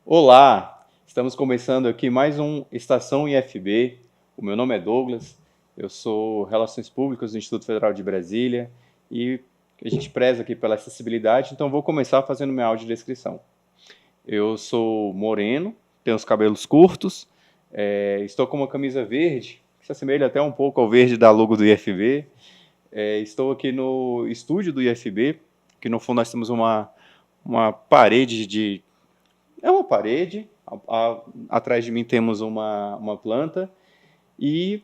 Olá, estamos começando aqui mais um Estação IFB. O meu nome é Douglas, eu sou Relações Públicas do Instituto Federal de Brasília e a gente preza aqui pela acessibilidade, então vou começar fazendo minha audiodescrição. Eu sou moreno, tenho os cabelos curtos, estou com uma camisa verde, que se assemelha até um pouco ao verde da logo do IFB. Estou aqui no estúdio do IFB, que no fundo nós temos uma parede de... É uma parede, atrás de mim temos uma planta, e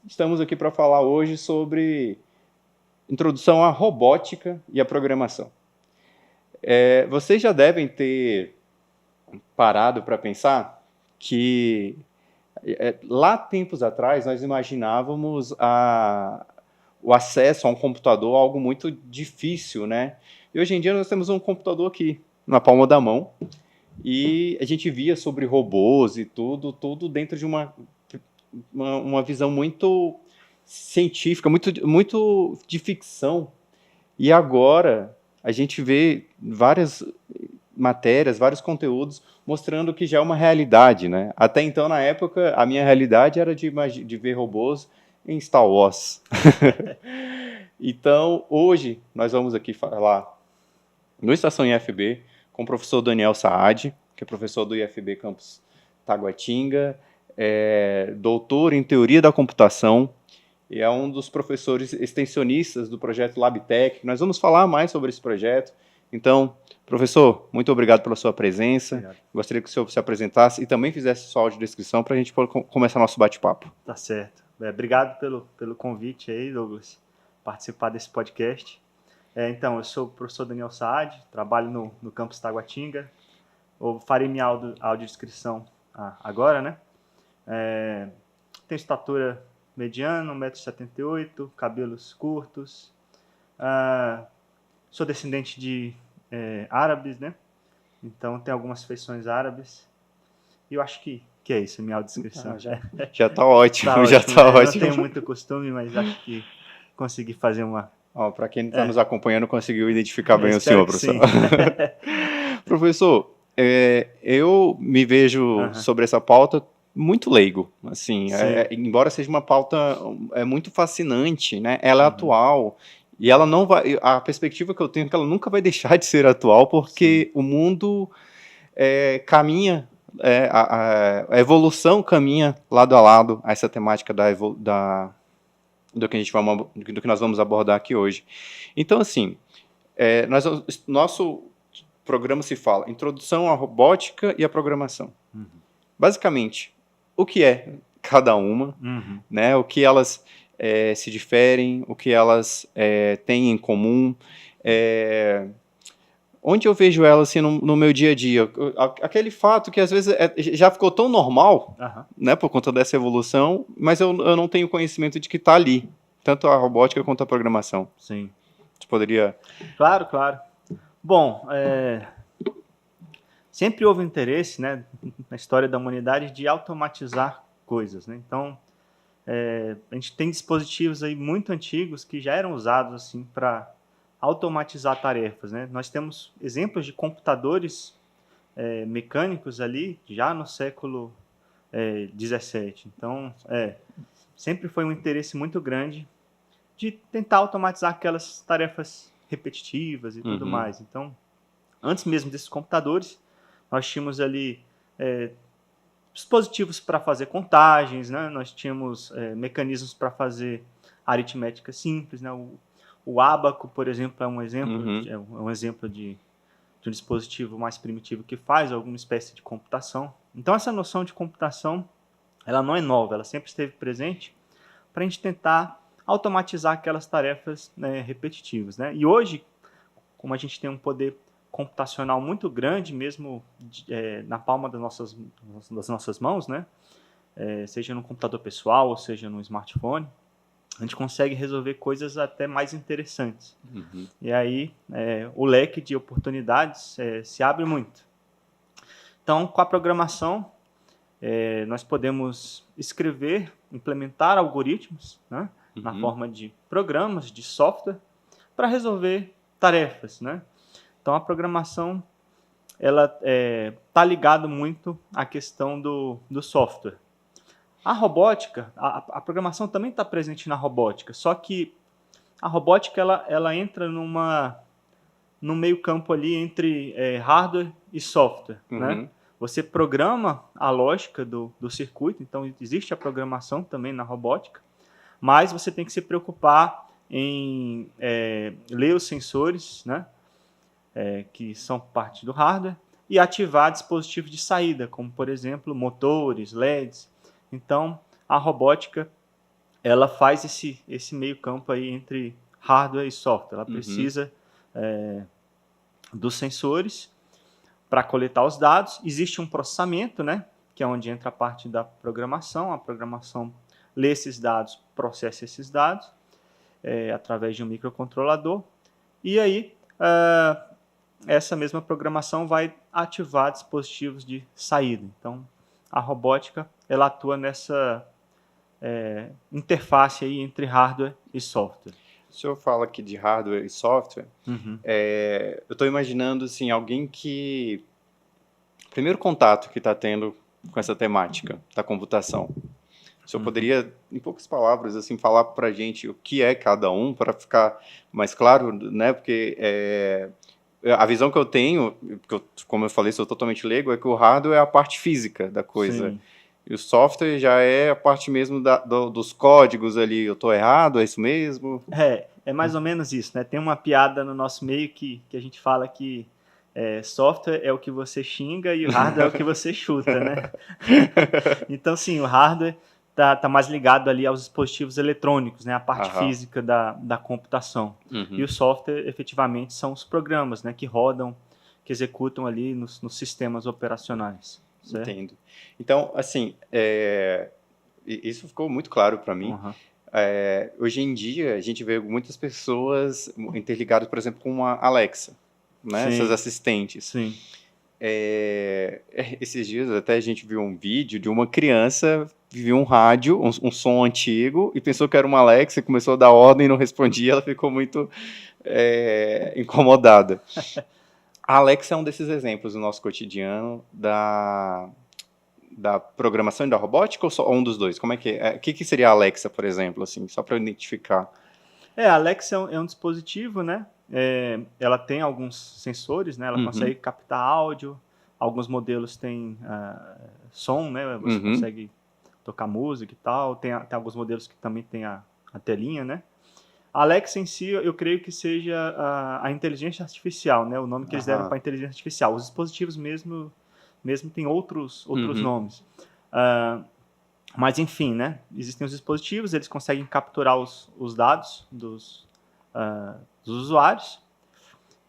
estamos aqui para falar hoje sobre introdução à robótica e à programação. Vocês já devem ter parado para pensar que lá tempos atrás nós imaginávamos o acesso a um computador algo muito difícil, né? E hoje em dia nós temos um computador aqui, na palma da mão, e a gente via sobre robôs e tudo dentro de uma visão muito científica, muito de ficção. E agora a gente vê várias matérias, vários conteúdos mostrando que já é uma realidade, né? Até então, na época, a minha realidade era de ver robôs em Star Wars. Então, hoje, nós vamos aqui falar no Estação IFB com o professor Daniel Saad, que é professor do IFB Campus Taguatinga, doutor em Teoria da Computação, e é um dos professores extensionistas do projeto LabTech. Nós vamos falar mais sobre esse projeto. Então, professor, muito obrigado pela sua presença. Obrigado. Gostaria que o senhor se apresentasse e também fizesse sua audiodescrição para a gente poder começar nosso bate-papo. Tá certo. Obrigado pelo convite aí, Douglas, participar desse podcast. Então, eu sou o professor Daniel Saad, trabalho no campus Taguatinga. Eu farei minha audiodescrição agora, né? Tenho estatura mediana, 1,78 m, cabelos curtos. Sou descendente de árabes, né? Então, tenho algumas feições árabes. E eu acho que é isso, minha audiodescrição. Já está ótimo, tá já está ótimo. Eu não tenho muito costume, mas acho que consegui fazer uma... Para quem está nos acompanhando, conseguiu identificar bem o senhor, professor. Professor, eu me vejo sobre essa pauta muito leigo, assim, embora seja uma pauta muito fascinante, né? Ela é atual e ela não vai, a perspectiva que eu tenho é que ela nunca vai deixar de ser atual, porque o mundo caminha, a evolução caminha lado a lado a essa temática do que nós vamos abordar aqui hoje. Então, assim, nosso programa se fala Introdução à Robótica e à Programação. Basicamente, o que é cada uma, né? O que elas se diferem, o que elas têm em comum, onde eu vejo elas assim, no meu dia a dia. Aquele fato que às vezes já ficou tão normal, né, por conta dessa evolução, mas eu não tenho conhecimento de que está ali, tanto a robótica quanto a programação. Sim. Você poderia... Claro. Bom, sempre houve interesse, né, na história da humanidade de automatizar coisas, né? Então, a gente tem dispositivos aí muito antigos que já eram usados assim para automatizar tarefas, né? Nós temos exemplos de computadores mecânicos ali já no século XVII. Então, sempre foi um interesse muito grande de tentar automatizar aquelas tarefas repetitivas e tudo mais. Então, antes mesmo desses computadores, nós tínhamos ali dispositivos para fazer contagens, né? Nós tínhamos mecanismos para fazer aritmética simples, né? O ábaco, por exemplo, é um exemplo de um dispositivo mais primitivo que faz alguma espécie de computação. Então, essa noção de computação, ela não é nova, ela sempre esteve presente para a gente tentar automatizar aquelas tarefas, né, repetitivas, né? E hoje, como a gente tem um poder computacional muito grande, mesmo na palma das nossas mãos, né? Seja no computador pessoal ou seja no smartphone, a gente consegue resolver coisas até mais interessantes. E aí o leque de oportunidades se abre muito. Então, com a programação, nós podemos escrever, implementar algoritmos, né, na forma de programas, de software, para resolver tarefas, né? Então, a programação ela está ligada muito à questão do software. A robótica, a programação também está presente na robótica, só que a robótica ela entra num meio campo ali entre hardware e software, né? Você programa a lógica do circuito, então existe a programação também na robótica, mas você tem que se preocupar em ler os sensores, né? Que são parte do hardware, e ativar dispositivos de saída, como, por exemplo, motores, LEDs. Então, a robótica ela faz esse meio campo aí entre hardware e software. Ela precisa dos sensores para coletar os dados. Existe um processamento, né, que é onde entra a parte da programação. A programação lê esses dados, processa esses dados através de um microcontrolador. E aí, essa mesma programação vai ativar dispositivos de saída. Então, a robótica ela atua nessa interface aí entre hardware e software. O senhor fala aqui de hardware e software. Eu estou imaginando assim, alguém que... Primeiro contato que está tendo com essa temática da computação. O senhor poderia, em poucas palavras, assim, falar para a gente o que é cada um, para ficar mais claro, né? Porque a visão que eu tenho, como eu falei, sou totalmente leigo, é que o hardware é a parte física da coisa. Sim. E o software já é a parte mesmo dos códigos ali. Eu estou errado? É isso mesmo? É mais ou menos isso, né? Tem uma piada no nosso meio que a gente fala que software é o que você xinga e o hardware é o que você chuta, né? Então, sim, o hardware tá mais ligado ali aos dispositivos eletrônicos, né? A parte física da computação. E o software, efetivamente, são os programas, né? Que rodam, que executam ali nos sistemas operacionais. Certo? Entendo. Então, assim, isso ficou muito claro para mim. Hoje em dia, a gente vê muitas pessoas interligadas, por exemplo, com a Alexa, né? Essas assistentes. Sim. Esses dias até a gente viu um vídeo de uma criança, viu um rádio, um som antigo, e pensou que era uma Alexa, e começou a dar ordem e não respondia, ela ficou muito incomodada. A Alexa é um desses exemplos do nosso cotidiano da programação e da robótica, ou só um dos dois? Como é que é? O que seria a Alexa, por exemplo, assim, só para eu identificar? A Alexa é um dispositivo, né? Ela tem alguns sensores, né? Ela consegue captar áudio, alguns modelos têm som, né? Você consegue tocar música e tal, tem alguns modelos que também tem a telinha, né? A Alexa em si, eu creio que seja a inteligência artificial, né? O nome que eles deram para a inteligência artificial. Os dispositivos mesmo têm outros nomes. Mas, enfim, né? Existem os dispositivos, eles conseguem capturar os dados dos usuários.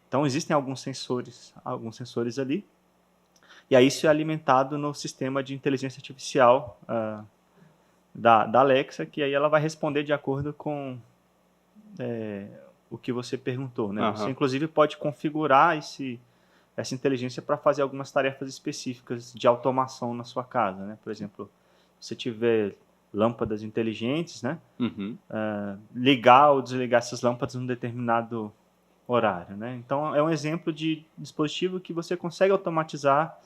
Então, existem alguns sensores ali. E aí isso é alimentado no sistema de inteligência artificial da Alexa, que aí ela vai responder de acordo com o que você perguntou, né? Você, inclusive, pode configurar essa inteligência para fazer algumas tarefas específicas de automação na sua casa, né? Por exemplo, se você tiver lâmpadas inteligentes, né? Ligar ou desligar essas lâmpadas num determinado horário, né? Então, é um exemplo de dispositivo que você consegue automatizar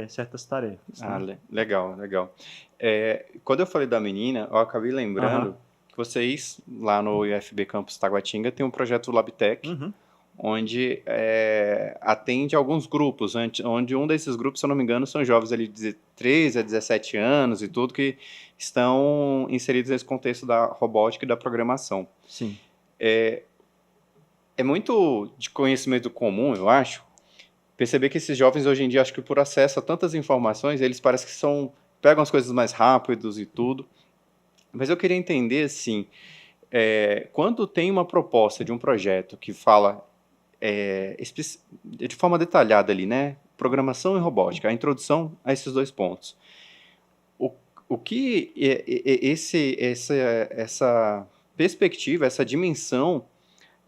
certas tarefas. Né? Legal. Quando eu falei da menina, eu acabei lembrando que vocês, lá no UFB Campus Taguatinga, tem um projeto LabTech, onde atende alguns grupos, onde um desses grupos, se eu não me engano, são jovens ali de 13 a 17 anos e tudo, que estão inseridos nesse contexto da robótica e da programação. Sim. É muito de conhecimento comum, eu acho, perceber que esses jovens hoje em dia, acho que por acesso a tantas informações, eles parecem que pegam as coisas mais rápidos e tudo. Mas eu queria entender, assim, quando tem uma proposta de um projeto que fala de forma detalhada ali, né? Programação e robótica, a introdução a esses dois pontos. O que essa perspectiva, essa dimensão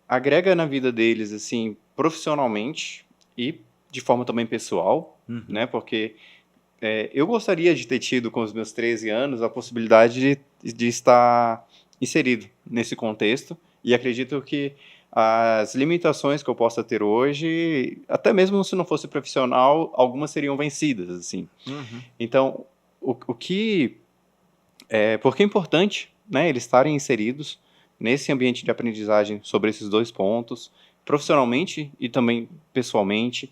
agrega na vida deles, assim, profissionalmente e de forma também pessoal, né? Porque eu gostaria de ter tido, com os meus 13 anos, a possibilidade de estar inserido nesse contexto, e acredito que as limitações que eu possa ter hoje, até mesmo se não fosse profissional, algumas seriam vencidas, assim. Uhum. Então, porque é importante, né, eles estarem inseridos nesse ambiente de aprendizagem sobre esses dois pontos, profissionalmente e também pessoalmente.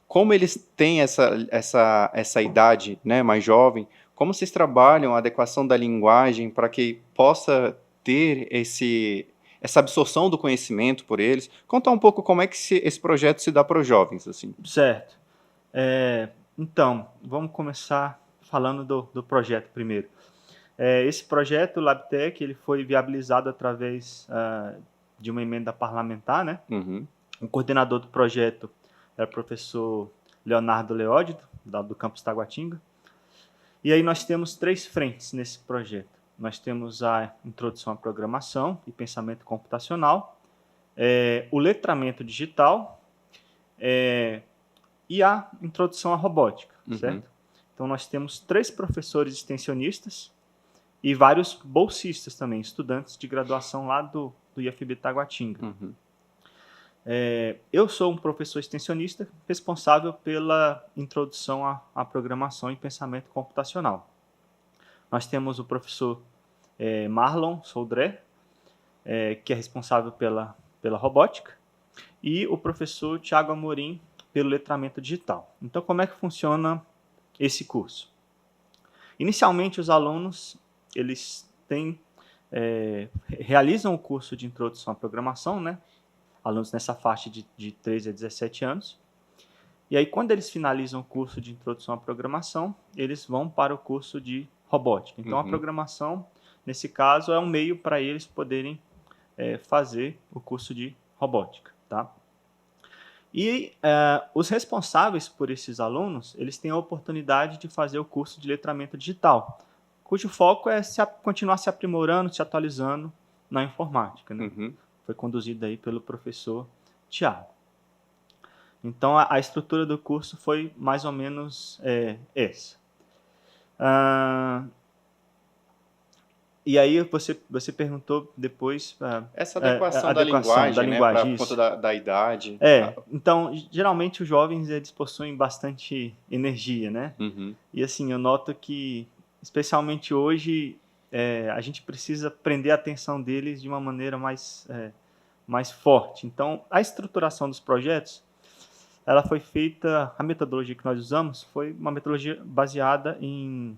Como eles têm essa idade, né, mais jovem, como vocês trabalham a adequação da linguagem para que possa ter essa absorção do conhecimento por eles? Contar um pouco como é que esse projeto se dá para os jovens, assim. Certo. Então, vamos começar falando do projeto primeiro. Esse projeto, o LabTech, ele foi viabilizado através de uma emenda parlamentar, né? Uhum. O coordenador do projeto era o professor Leonardo Leódido, do campus Taguatinga. E aí nós temos 3 frentes nesse projeto. Nós temos a introdução à programação e pensamento computacional, o letramento digital e a introdução à robótica, certo? Então nós temos 3 professores extensionistas e vários bolsistas também, estudantes de graduação lá do IFB Taguatinga. Eu sou um professor extensionista responsável pela introdução à programação e pensamento computacional. Nós temos o professor Marlon Soldré, que é responsável pela robótica, e o professor Tiago Amorim pelo letramento digital. Então, como é que funciona esse curso? Inicialmente, os alunos eles realizam o curso de introdução à programação, né? Alunos nessa faixa de 13 a 17 anos. E aí, quando eles finalizam o curso de introdução à programação, eles vão para o curso de robótica. Então, a programação, nesse caso, é um meio para eles poderem fazer o curso de robótica, tá? E os responsáveis por esses alunos, eles têm a oportunidade de fazer o curso de letramento digital, cujo foco é continuar se aprimorando, se atualizando na informática, né? Foi conduzido aí pelo professor Tiago. Então, a estrutura do curso foi mais ou menos essa. E aí você perguntou depois... essa adequação da linguagem, né, por conta da idade. Então, geralmente os jovens eles possuem bastante energia, né? E assim, eu noto que, especialmente hoje, a gente precisa prender a atenção deles de uma maneira mais forte. Então, a estruturação dos projetos, ela foi feita, a metodologia que nós usamos foi uma metodologia baseada em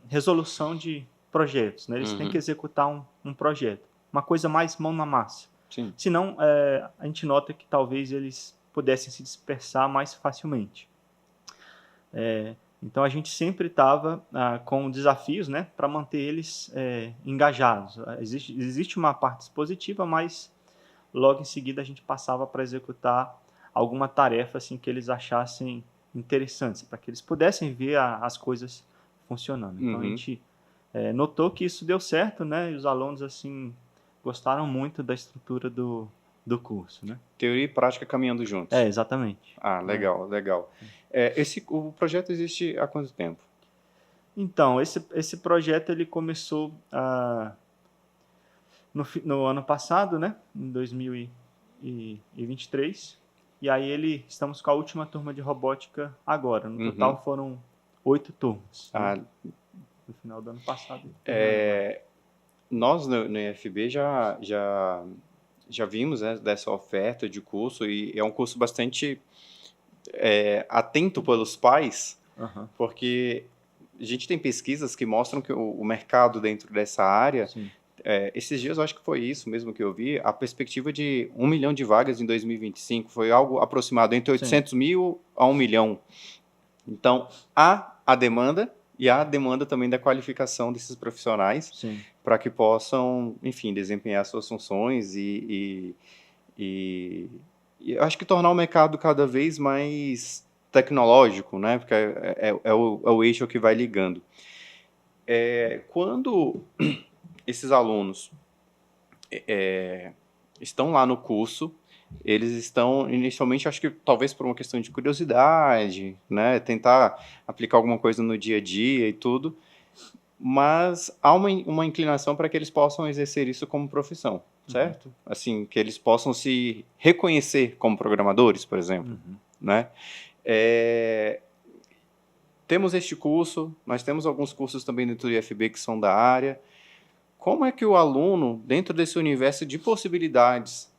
resolução de projetos, né? Eles têm que executar um projeto, uma coisa mais mão na massa. Sim. Senão, a gente nota que talvez eles pudessem se dispersar mais facilmente. Então, a gente sempre estava com desafios, né, para manter eles engajados. Existe uma parte expositiva, mas logo em seguida a gente passava para executar alguma tarefa assim, que eles achassem interessantes, para que eles pudessem ver as coisas funcionando. Então, a gente notou que isso deu certo, né, e os alunos assim, gostaram muito da estrutura do curso, né? Teoria e prática caminhando juntos. Exatamente. Legal, legal. O projeto existe há quanto tempo? Então, esse projeto ele começou no ano passado, né, em 2023, e aí estamos com a última turma de robótica agora. No total foram 8 turmas. Né? No final do ano passado. Nós no IFB já vimos, né, dessa oferta de curso, e é um curso bastante atento pelos pais, porque a gente tem pesquisas que mostram que o mercado dentro dessa área, esses dias eu acho que foi isso mesmo que eu vi, a perspectiva de 1 milhão de vagas em 2025 foi algo aproximado entre 800 mil a 1 milhão. Então, há a demanda, e há a demanda também da qualificação desses profissionais para que possam, enfim, desempenhar suas funções e acho que tornar o mercado cada vez mais tecnológico, né? Porque é o eixo que vai ligando. Quando esses alunos estão lá no curso, eles estão inicialmente, acho que talvez por uma questão de curiosidade, né, tentar aplicar alguma coisa no dia a dia e tudo. mas há uma inclinação para que eles possam exercer isso como profissão, certo? Assim, que eles possam se reconhecer como programadores, por exemplo, né? Temos este curso, nós temos alguns cursos também dentro do IFB que são da área. Como é que o aluno, dentro desse universo de possibilidades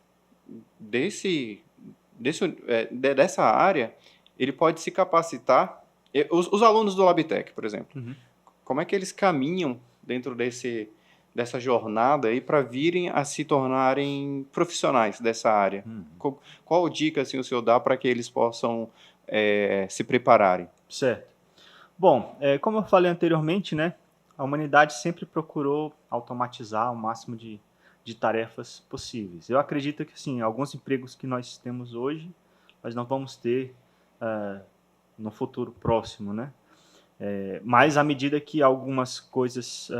dessa área, ele pode se capacitar? Os alunos do Labtec, por exemplo, como é que eles caminham dentro dessa jornada aí para virem a se tornarem profissionais dessa área? Qual dica assim, o senhor dá para que eles possam se prepararem? Certo. Bom, como eu falei anteriormente, né, a humanidade sempre procurou automatizar o máximo de tarefas possíveis. Eu acredito que, assim, alguns empregos que nós temos hoje, nós não vamos ter no futuro próximo, né? Mas à medida que algumas coisas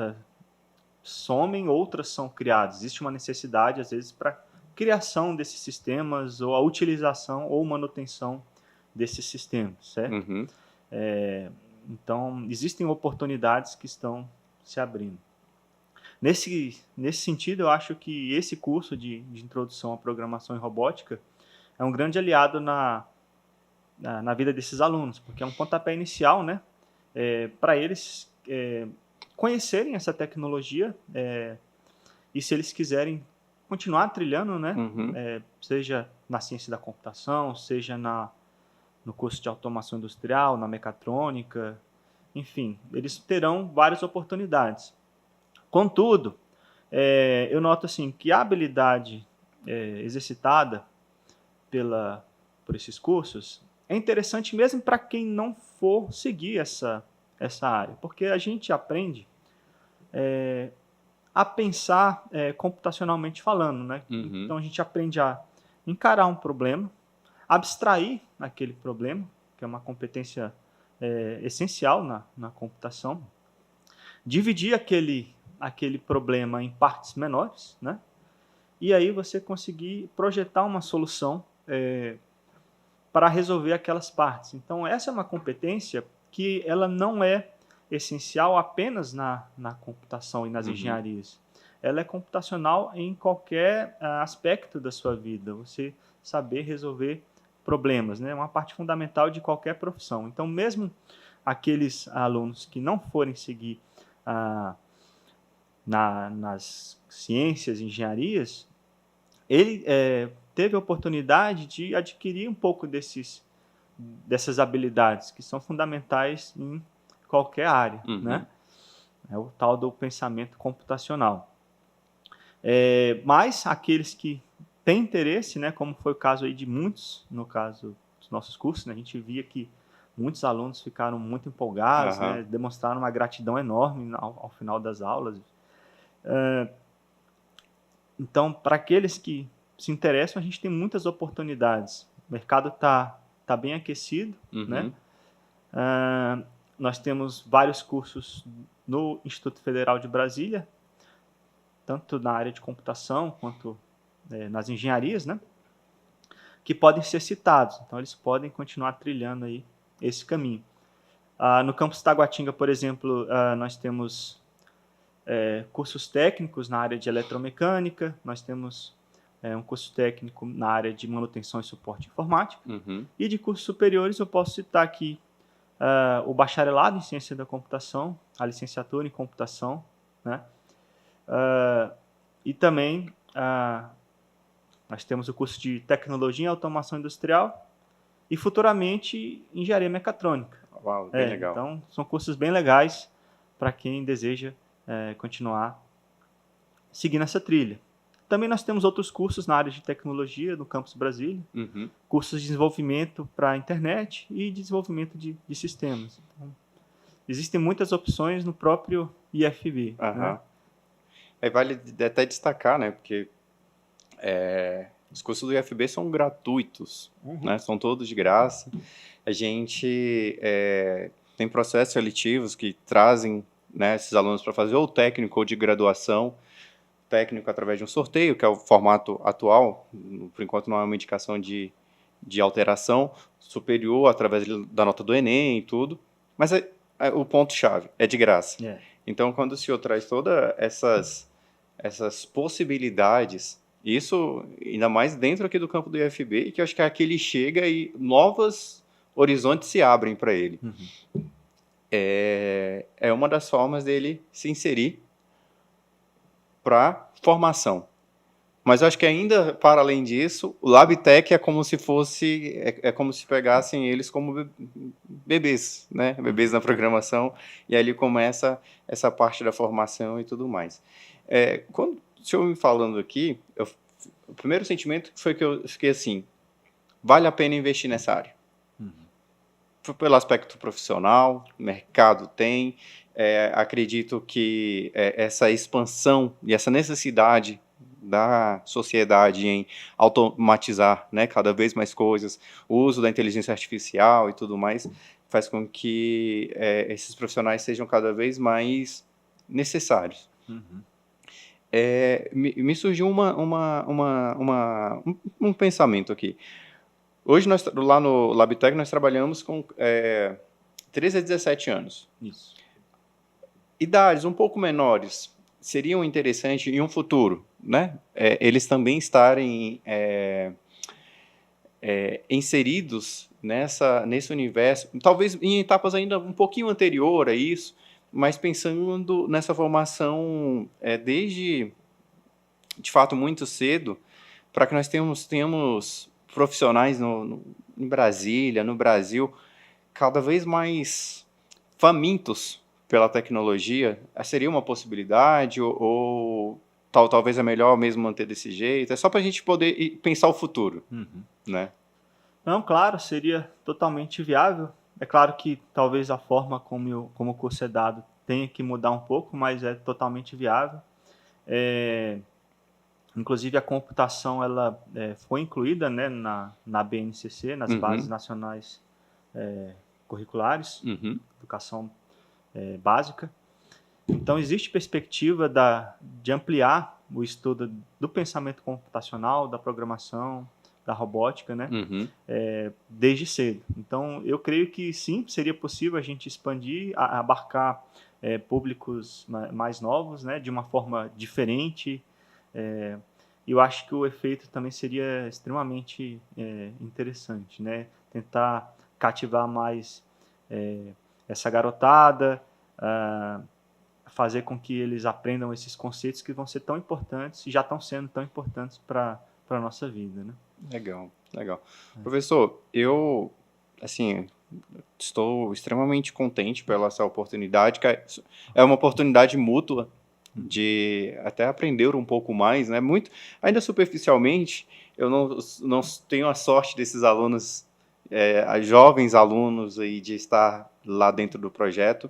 somem, outras são criadas. Existe uma necessidade, às vezes, para criação desses sistemas ou a utilização ou manutenção desses sistemas, certo? Então, existem oportunidades que estão se abrindo. Nesse sentido, eu acho que esse curso de introdução à programação e robótica é um grande aliado na vida desses alunos, porque é um pontapé inicial, né, para eles conhecerem essa tecnologia e, se eles quiserem continuar trilhando, né, seja na ciência da computação, seja no curso de automação industrial, na mecatrônica, enfim, eles terão várias oportunidades. Contudo, eu noto assim, que a habilidade exercitada por esses cursos é interessante mesmo para quem não for seguir essa área, porque a gente aprende a pensar computacionalmente falando, né? Então a gente aprende a encarar um problema, abstrair aquele problema, que é uma competência essencial na computação, dividir aquele problema em partes menores, né? E aí você conseguir projetar uma solução para resolver aquelas partes. Então essa é uma competência que ela não é essencial apenas na computação e nas engenharias. Ela é computacional em qualquer aspecto da sua vida. Você saber resolver problemas, né? É uma parte fundamental de qualquer profissão. Então, mesmo aqueles alunos que não forem seguir nas ciências e engenharias, ele teve a oportunidade de adquirir um pouco dessas habilidades que são fundamentais em qualquer área, né? É o tal do pensamento computacional. Mas aqueles que têm interesse, né, como foi o caso aí de muitos, no caso dos nossos cursos, né, a gente via que muitos alunos ficaram muito empolgados, né, demonstraram uma gratidão enorme ao final das aulas. Então, para aqueles que se interessam, a gente tem muitas oportunidades. O mercado está bem aquecido, né? Nós temos vários cursos no Instituto Federal de Brasília, tanto na área de computação quanto nas engenharias, né, que podem ser citados. Então, eles podem continuar trilhando aí esse caminho. No campus Taguatinga, por exemplo, nós temos cursos técnicos na área de eletromecânica, nós temos um curso técnico na área de manutenção e suporte informático, e de cursos superiores eu posso citar aqui o bacharelado em ciência da computação, a licenciatura em computação, né? E também nós temos o curso de tecnologia em automação industrial e futuramente engenharia mecatrônica. Uau, bem legal. Então são cursos bem legais para quem deseja continuar seguindo essa trilha. Também nós temos outros cursos na área de tecnologia no Campus Brasília, cursos de desenvolvimento para a internet e desenvolvimento de sistemas. Então, existem muitas opções no próprio IFB. Né? Vale até destacar, né, porque os cursos do IFB são gratuitos, né, são todos de graça. A gente tem processos seletivos que trazem, né, esses alunos para fazer ou técnico ou de graduação, técnico através de um sorteio, que é o formato atual, por enquanto não é uma indicação de alteração, superior através da nota do Enem e tudo, mas o ponto-chave é de graça. Então, quando o senhor traz todas essas possibilidades, isso ainda mais dentro aqui do campo do IFB, que eu acho que aqui ele chega e novos horizontes se abrem para ele. É uma das formas dele se inserir para formação. Mas eu acho que ainda, para além disso, o LabTech é como se fosse, é como se pegassem eles como bebês, né? Bebês na programação, e aí ele começa essa parte da formação e tudo mais. Quando o senhor me falando aqui, o primeiro sentimento foi que eu fiquei assim, vale a pena investir nessa área. Pelo aspecto profissional, mercado tem, acredito que essa expansão e essa necessidade da sociedade em automatizar, né, cada vez mais coisas, o uso da inteligência artificial e tudo mais, faz com que esses profissionais sejam cada vez mais necessários. Me surgiu um pensamento aqui. Hoje, lá no LabTech, nós trabalhamos com 13 a 17 anos. Isso. Idades um pouco menores seriam interessantes em um futuro, né? Eles também estarem inseridos nesse universo, talvez em etapas ainda um pouquinho anterior a isso, mas pensando nessa formação desde, de fato, muito cedo, para que nós tenhamos profissionais em Brasília, no Brasil, cada vez mais famintos pela tecnologia. Seria uma possibilidade ou talvez é melhor mesmo manter desse jeito? É só para a gente poder pensar o futuro, né? Não, claro, seria totalmente viável. É claro que talvez a forma como o curso é dado tenha que mudar um pouco, mas é totalmente viável. Inclusive a computação ela foi incluída, né, na BNCC, nas Bases Nacionais Curriculares, Educação Básica. Então existe perspectiva de ampliar o estudo do pensamento computacional, da programação, da robótica, né, desde cedo. Então eu creio que sim, seria possível a gente expandir, abarcar públicos mais novos, né, de uma forma diferente. Eu acho que o efeito também seria extremamente interessante, né? Tentar cativar mais essa garotada, fazer com que eles aprendam esses conceitos que vão ser tão importantes e já estão sendo tão importantes para a nossa vida, né? Legal. Professor, eu, assim, estou extremamente contente pela essa oportunidade, que é uma oportunidade mútua de até aprender um pouco mais, né? Ainda superficialmente, eu não tenho a sorte desses alunos, jovens alunos aí, de estar lá dentro do projeto,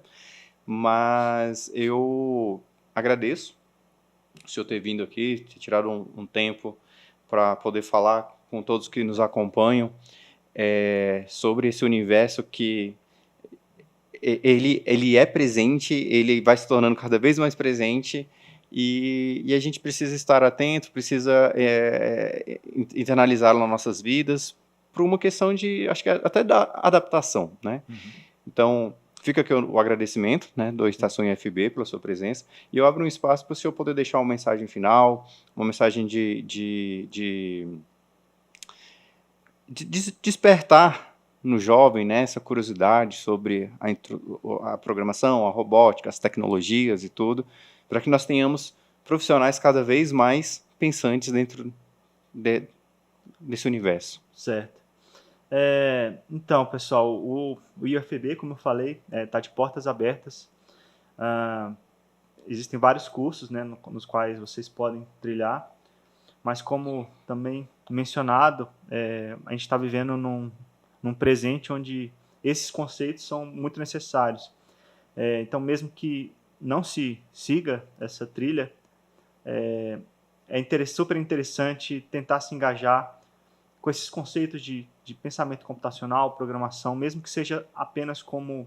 mas eu agradeço o senhor ter vindo aqui, ter tirado um tempo para poder falar com todos que nos acompanham sobre esse universo que ele é presente, ele vai se tornando cada vez mais presente e a gente precisa estar atento, precisa internalizá-lo nas nossas vidas por uma questão de, acho que até da adaptação, né? Então, fica aqui o agradecimento, né, do Estação IFB pela sua presença, e eu abro um espaço para o senhor poder deixar uma mensagem final, uma mensagem de despertar no jovem, né, essa curiosidade sobre a programação, a robótica, as tecnologias e tudo, para que nós tenhamos profissionais cada vez mais pensantes dentro desse universo. Certo. Então, pessoal, o IFB, como eu falei, está de portas abertas. Existem vários cursos, né, nos quais vocês podem trilhar, mas como também mencionado, a gente está vivendo num presente onde esses conceitos são muito necessários. Então, mesmo que não se siga essa trilha, super interessante tentar se engajar com esses conceitos de pensamento computacional, programação, mesmo que seja apenas como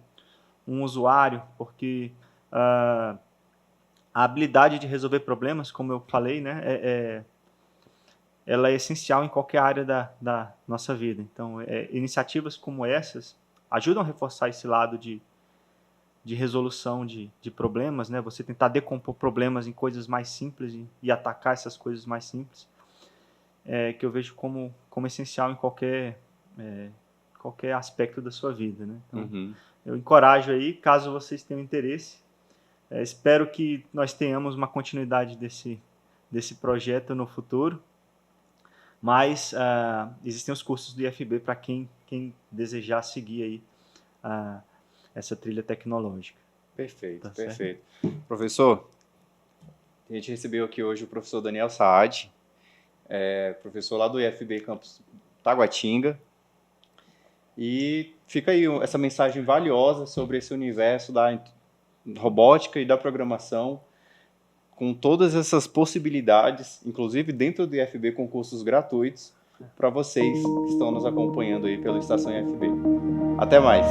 um usuário, porque a habilidade de resolver problemas, como eu falei, né, ela é essencial em qualquer área da nossa vida. Então, iniciativas como essas ajudam a reforçar esse lado de de resolução de problemas, né? Você tentar decompor problemas em coisas mais simples e atacar essas coisas mais simples, que eu vejo como essencial em qualquer aspecto da sua vida, né? Então, eu encorajo aí, caso vocês tenham interesse, espero que nós tenhamos uma continuidade desse projeto no futuro, mas existem os cursos do IFB para quem desejar seguir aí essa trilha tecnológica. Perfeito, Tá perfeito. Professor, a gente recebeu aqui hoje o professor Daniel Saad, professor lá do IFB Campus Taguatinga, e fica aí essa mensagem valiosa sobre esse universo da robótica e da programação, com todas essas possibilidades, inclusive dentro do IFB com cursos gratuitos, para vocês que estão nos acompanhando aí pelo Estação IFB. Até mais!